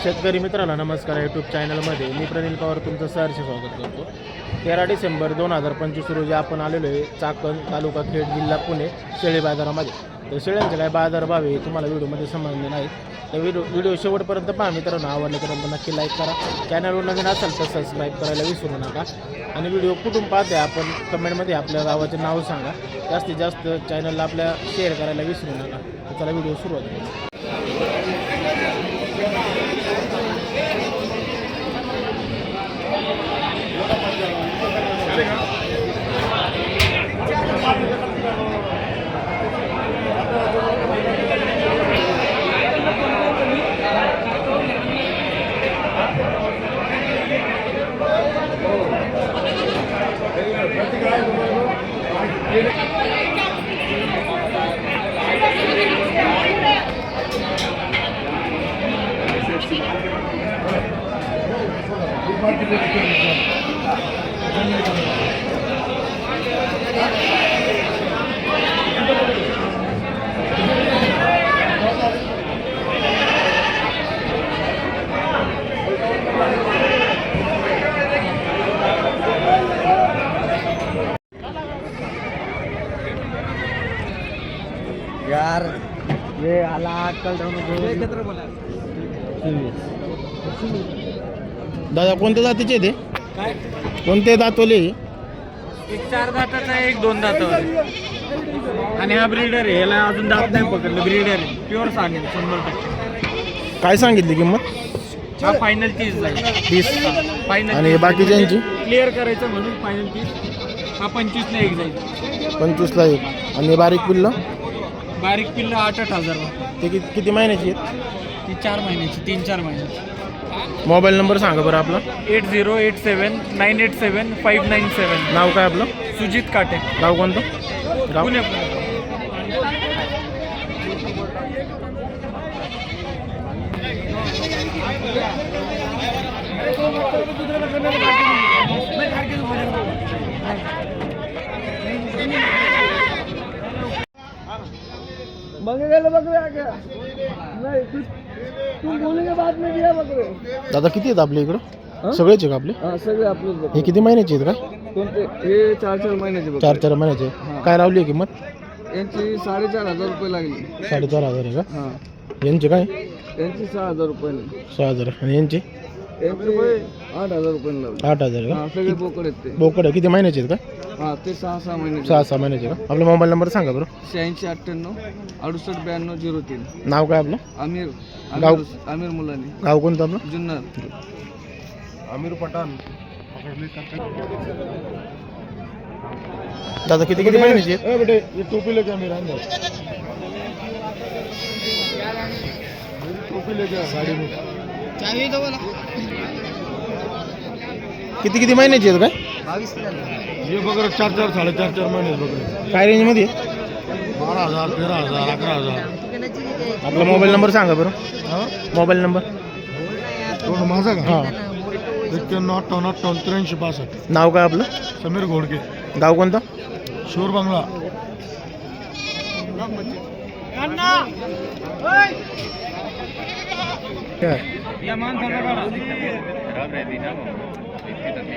शेतकरी मित्रांनो नमस्कार. यूट्यूब चॅनलमध्ये मी प्रनिल पवार तुमचं सहर्ष स्वागत करतो. 13 डिसेंबर 2025 रोजी आपण आलेलो आहे चाकण तालुका खेड जिल्हा पुणे शेळी बाजारामध्ये. तर शेळ्यांचे काय बाजारभाव आहे तुम्हाला व्हिडिओमध्ये समजले नाही तर व्हिडिओ शेवटपर्यंत पहा मित्रांनो. आवडल्यापर्यंत नक्की लाईक करा. चॅनलवर नवीन असेल तर सबस्क्राईब करायला विसरू नका. आणि व्हिडिओ कुठून पाहते आपण कमेंटमध्ये आपल्या गावाचे नाव सांगा. जास्तीत जास्त चॅनलला आपल्या शेअर करायला विसरू नका. तर चला व्हिडिओ सुरुवात करू. यार ये आला कल दादा कोणत्या जातीचे ते काय कोणते दातोले? एक 4 दाताचा एक 2 दातावर आणि हा ब्रीडर आहे. याला अजून दात नाही पकडलं. ब्रीडर आहे प्युअर सांगेल 100%. काय सांगितली किंमत? हा फायनल 30 जाईल. 30 फायनल. आणि बाकीच्यांची क्लिअर करायचं म्हणून फायनल 30. हा 25 ला एक जाईल. 25 ला एक. आणि बारीक पिल्लं बारीक पिल्लं 8-8 हजार. ते किती महिन्याची आहेत? ती 4 महिन्याची 3-4 महिन्याची. मोबाईल नंबर सांगा बरं आपला. 8087-987-597. नाव काय आपलं? सुजित काटे. गाव कोणतं? गाव पुणे. दादा किती आहेत आपल्या इकडं? सगळेच आहे का आपले? सगळे आपले. हे किती महिन्याचे आहेत का? कोणते? हे 4-4 महिन्याचे. 4-4 महिन्याचे. काय लावली आहे किंमत? यांची 4,500 रुपये लागली. 4,500 आहे का? हां. यांचे काय? यांची 6,000 रुपये. 6,000. आणि यांचे? यांची 8,000 रुपये लागली. 8,000 का? हां सगळे बोकड आहेत ते. बोकड आहे. किती महिन्याचे आहेत का? हां ते 6-6 महिन्याचे. 6-6 महिन्याचे का? आपला मोबाईल नंबर सांगा बरं. 8698-6892-03. नाव काय आपलं? आमिर. गाव? आमिर मुलानी. गाव कोणतं आपलं? जुन्नर. आमिर पठाण. दादा किती महिन्याचे आहेत? टोपी लेके आमिर साडी किती महिन्याचे आहेत काय? 22 हे बघा 4-4 4.5 महिने बघा. काय रेंजमध्ये? 12,000 13,000 11,000. आपला मोबाईल नंबर सांगा बरं. मोबाईल नंबर माझा का? हां. 91-58-83-62. नाव काय आपलं? समीर घोडके. गाव कोणतं? शूर बंगला.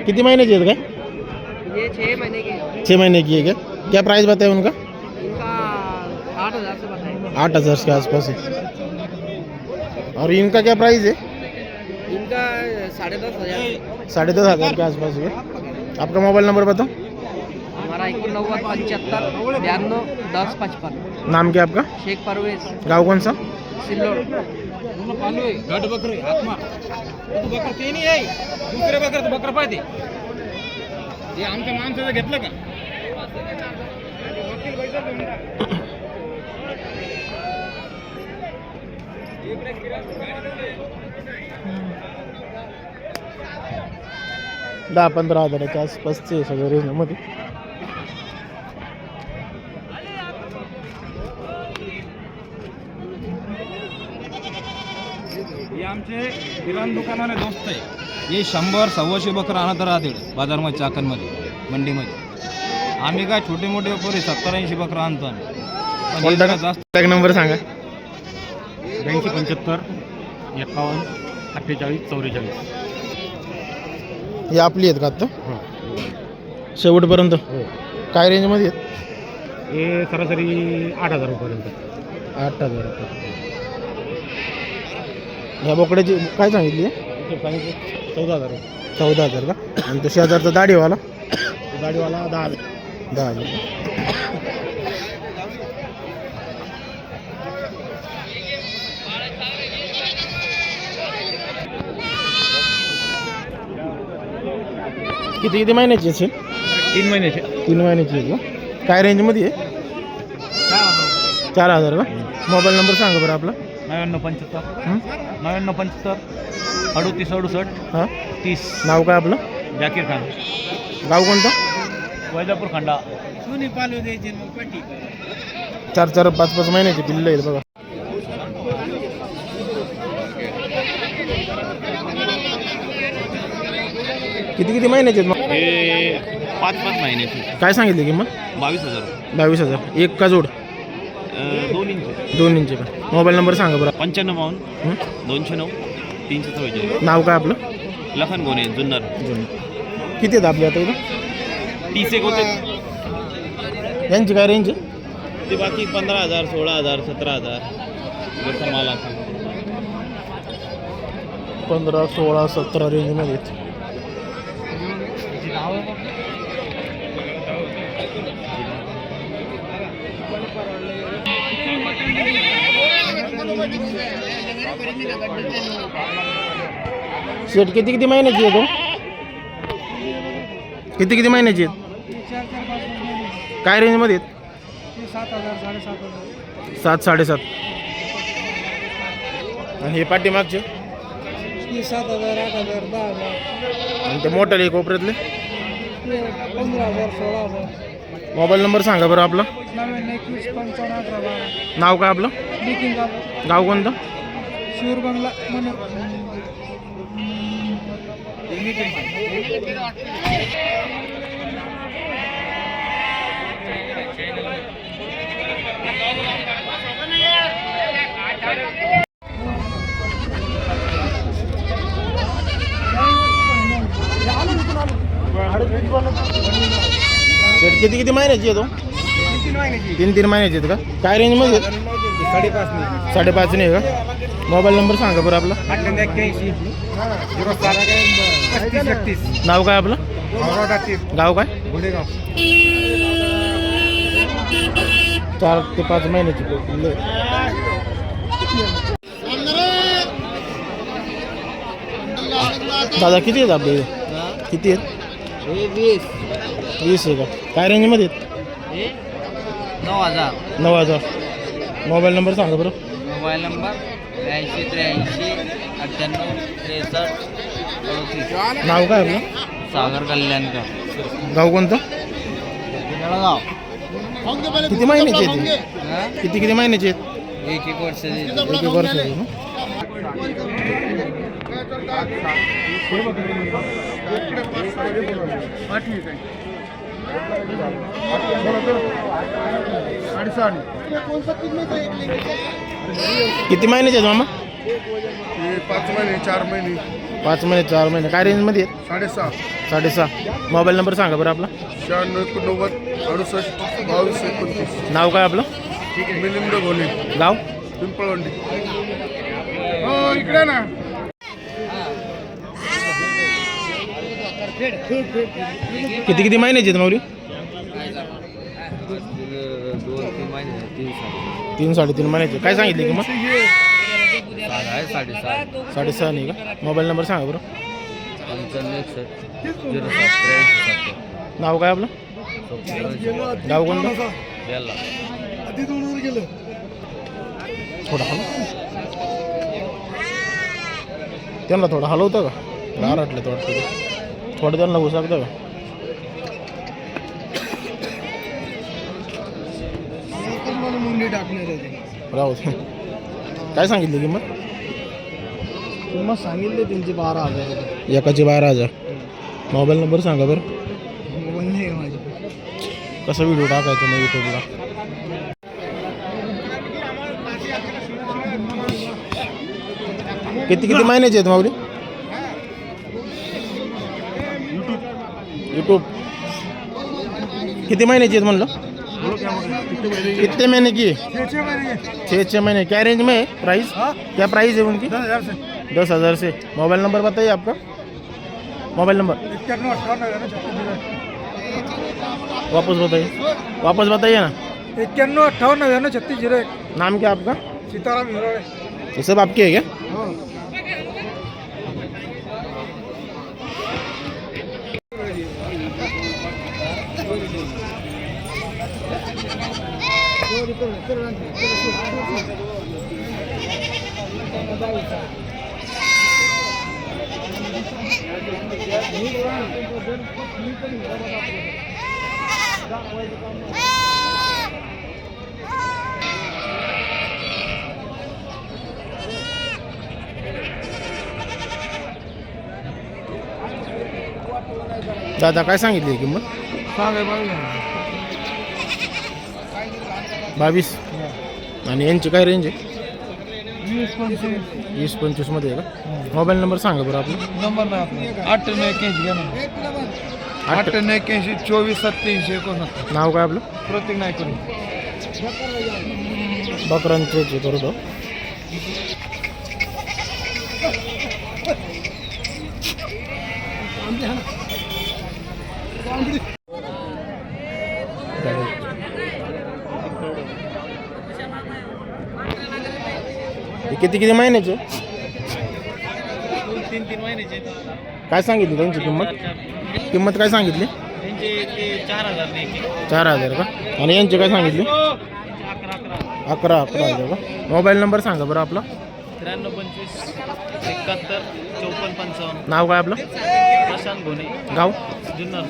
किती महिन्याचे आहेत काय? ये 6 महीने के 6 महीने की है क्या? क्या प्राइस बताए उनका? इनका 8,000 से बताए. 8,000 के आसपास है. और इनका क्या प्राइस है? इनका 10,500. 10,500 के आसपास है. आपका मोबाइल नंबर बताओ. हमारा 89-75 92 10 55. नाम क्या आपका? शेख परवेज. गाव कौन सा? सिल्लोड. घट बकरे आत्मा. तू बकर ते नाही आहे. दुसरे बकर बकर पाहिजे. हे आमच्या माणसाचं घेतलं का? दहा 15 हजाराच्या आसपासचे सगळे रेंजमध्ये. हे आमचे किराणा दुकानाने दोस्त आहे. हे 100-125 बकरं आणत राहते बाजारमध्ये चाकणमध्ये मंडीमध्ये. आम्ही काय छोटे मोठे व्यापारी 70-80 बकरं आणतो आम्ही. कॉन्टॅक्ट जास्त नंबर सांगा. 82 75 51 48-44. ही आपली आहेत का आत्ता हां शेवटपर्यंत हो. काय रेंजमध्ये आहेत? हे सरासरी 8,000 रुपयापर्यंत. 8,000 रुपये. ह्या बोकड्याची काय सांगितली आहे? सांगितलं 14,000 रुपये. 14,000 का? आणि तो शेजारचा दाढीवाला गाडीवाला 10,000. 10,000. किती किती महिन्याची असेल? 3 महिन्याचे. 3 महिन्याची आहे का? काय रेंजमध्ये आहे? 4,000 का? मोबाईल नंबर सांगा बरं आपला. 9975 9975 38 68 हां 30. नाव काय आपलं? जाकीर खान, गाव कोणतं? वैजापूर खंडा. 4-4 5-5 महिन्याची पिल्लं येईल बघा. किती किती महिन्याचे आहेत मग? हे 5-5 महिन्याचे. काय सांगितली किंमत? 22,000. 22,000. एक का जोड? 2 इंच. 2 इंच का? मोबाईल नंबर सांगा बरं. 95 हं? 209 344. नाव काय आपलं? लखन गोने जुन्नर. किती आहेत आपले आता इथं? 30 एक होते यांची काय रेंज आहे? ते बाकी 15,000 16,000 17,000 जसं मला 15, 16, 17 रेंजमध्ये आहेत. शेट किती किती महिन्याची आहे तो? किती किती महिन्याची आहेत? काय रेंजमध्ये आहेत? 7-7.5. आणि हे पाठीमागचे? 7,000 8,000 10,000 आणि ते मोठाले कोपऱ्यातले? 15,000 16,000. मोबाईल नंबर सांगा बरं आपला. 91 55 18 नाव काय आपलं? बिकिंग गाव कोणतं? शिवर बंगला म्हणून. शेट किती किती महिन्याची आहे तो? 3-3 महिन्याची आहेत का? काय रेंजमध्ये आहेत? 5.5 नाही का? मोबाईल नंबर सांगा बरं आपला. 38 नाव काय आपलं? गाव काय? 4 ते 5 महिन्याची पिल्लं आहेत. दादा किती आहेत आपले इथे? किती आहेत? 20 आहे का? काय रेंजमध्ये आहेत? 9,000. 9,000. मोबाईल नंबर सांगा बरं. Mobile number 83 93 98 63 38. नाव काय आपलं? सागर कल्याणकर, गाव कोणतं? जळगाव. किती महिन्याचे आहेत ते? किती किती महिन्याचे आहेत? 1 वर्ष. 1 वर्षाचे ना? किती महिन्याचे आहेत मामा? 5 महिने 4 महिने 5 महिने 4 महिने. काय रेंजमध्ये आहेत? 6.5 6.5. मोबाईल नंबर सांगा बरं आपला. 96 89 68 22 29. नाव काय आपलं? मिलिंद घोले, गाव? पिंपळवंडी. हो इकडे ना. किती किती महिन्याचे आहेत माऊली? 2-3 महिने 3-3.5 महिन्याचे. काय सांगितले किंमत? 3.5 6.5 नाही का? मोबाईल नंबर सांगा बरं. 95 नाव काय आपलं? गाव कोणतं? थोडं हलव. त्यांना थोडं हलवतं का? गारटलं वाटतं ते. थोडं त्यांना होऊ शकतं का? राहू दे. काय सांगितली किंमत? सांगितले त्यांचे 12,000 रुपये. एकाचे 12,000. मोबाईल नंबर सांगा बरं. मोबाईल नाही आहे माझे. कसं व्हिडिओ टाकायचं मग यूट्यूबला? किती किती महिन्याचे आहेत माऊली? यूट्यूब किती महिन्याची आहेत म्हणलं? कितने महीने की? 6 महीने। क्या रेंज में है प्राइस? क्या प्राइस है उनकी? 10,000 से। मोबाइल नंबर बताइए आपका। मोबाइल नंबर वापस बताइए ना। 91589601। नाम क्या आपका? सीताराम हिरोळे। ये सब आपके है क्या? दादा काय सांगितली किंमत? 22। आणि यांची काय रेंज आहे? 20-25 मध्ये आहे का? मोबाईल नंबर सांगा बरं आपला. नंबर नाही आपला 9881 नाव काय आपलं? प्रतीक नायकवडी. बकरांचे करू. किती किती महिन्याचे? 3 महिन्याचे काय सांगितली त्यांची किंमत काय सांगितली? 4,000 का? आणि यांचे काय सांगितले? 11,000 का? मोबाईल नंबर सांगा बरं आपला. 9325 71 54 55. नाव काय आपलं? प्रशांत घोणे, गाव? जुन्नर.